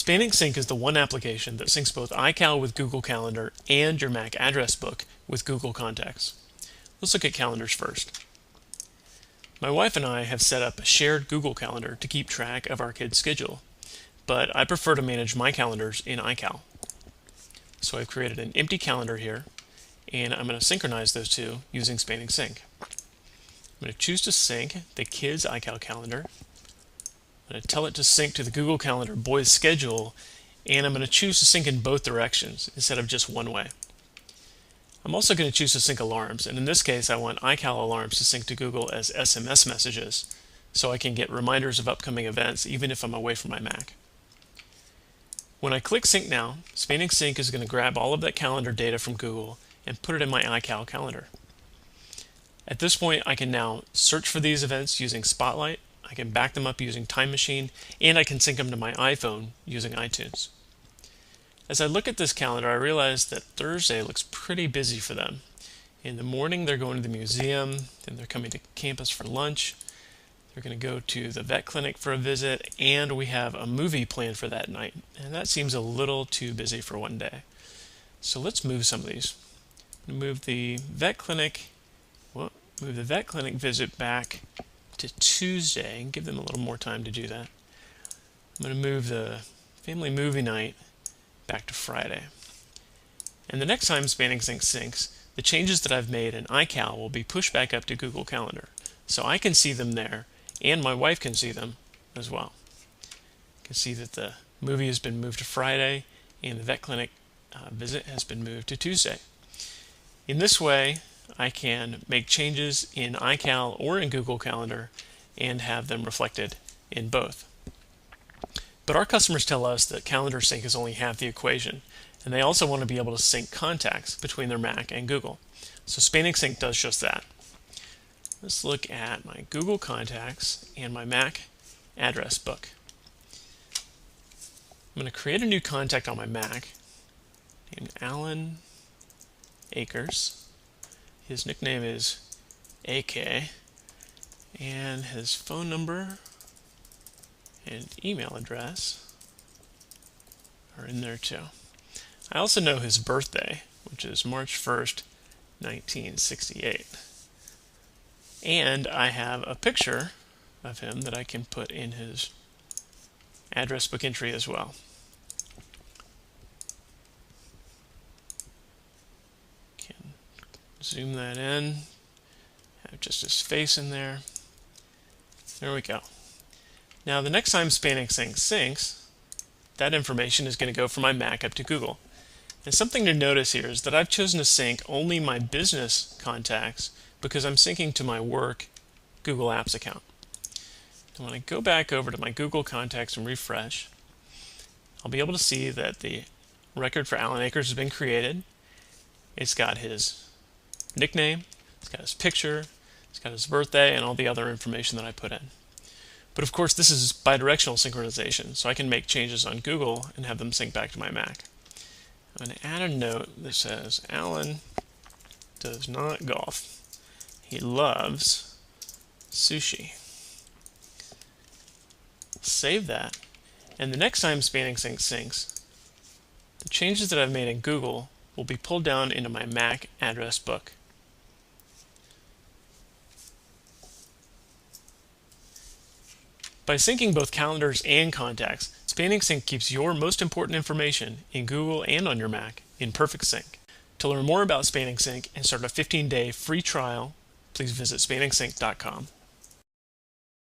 spanning+sync is the one application that syncs both iCal with Google Calendar and your Mac address book with Google Contacts. Let's look at calendars first. My wife and I have set up a shared Google Calendar to keep track of our kids' schedule, but I prefer to manage my calendars in iCal. So I've created an empty calendar here, and I'm going to synchronize those two using spanning+sync. I'm going to choose to sync the kids' iCal calendar. I'm going to tell it to sync to the Google Calendar boys' schedule, and I'm going to choose to sync in both directions instead of just one way. I'm also going to choose to sync alarms, and in this case I want iCal alarms to sync to Google as SMS messages so I can get reminders of upcoming events even if I'm away from my Mac. When I click Sync Now, spanning+sync is going to grab all of that calendar data from Google and put it in my iCal calendar. At this point I can now search for these events using Spotlight, I can back them up using Time Machine, and I can sync them to my iPhone using iTunes. As I look at this calendar, I realize that Thursday looks pretty busy for them. In the morning they're going to the museum, then they're coming to campus for lunch, they're going to go to the vet clinic for a visit, and we have a movie planned for that night. And that seems a little too busy for one day. So let's move some of these. Move the vet clinic visit back to Tuesday and give them a little more time to do that. I'm going to move the family movie night back to Friday. And the next time spanning+sync syncs, the changes that I've made in iCal will be pushed back up to Google Calendar. So I can see them there, and my wife can see them as well. You can see that the movie has been moved to Friday, and the vet clinic visit has been moved to Tuesday. In this way, I can make changes in iCal or in Google Calendar and have them reflected in both. But our customers tell us that calendar sync is only half the equation, and they also want to be able to sync contacts between their Mac and Google. So spanning+sync does just that. Let's look at my Google Contacts and my Mac address book. I'm going to create a new contact on my Mac named Alan Akers. His nickname is AK, and his phone number and email address are in there too. I also know his birthday, which is March 1st, 1968. And I have a picture of him that I can put in his address book entry as well. Can zoom that in, have just his face in there. There we go. Now the next time spanning+sync syncs, that information is going to go from my Mac up to Google. And something to notice here is that I've chosen to sync only my business contacts because I'm syncing to my work Google Apps account. And when I go back over to my Google Contacts and refresh, I'll be able to see that the record for Alan Akers has been created. It's got his nickname, it's got his picture, it's got his birthday, and all the other information that I put in. But of course this is bidirectional synchronization, so I can make changes on Google and have them sync back to my Mac. I'm going to add a note that says Alan does not golf. He loves sushi. Save that, and the next time spanning+sync syncs, the changes that I've made in Google will be pulled down into my Mac address book. By syncing both calendars and contacts, spanning+sync keeps your most important information in Google and on your Mac in perfect sync. To learn more about spanning+sync and start a 15-day free trial, please visit spanning+sync.com.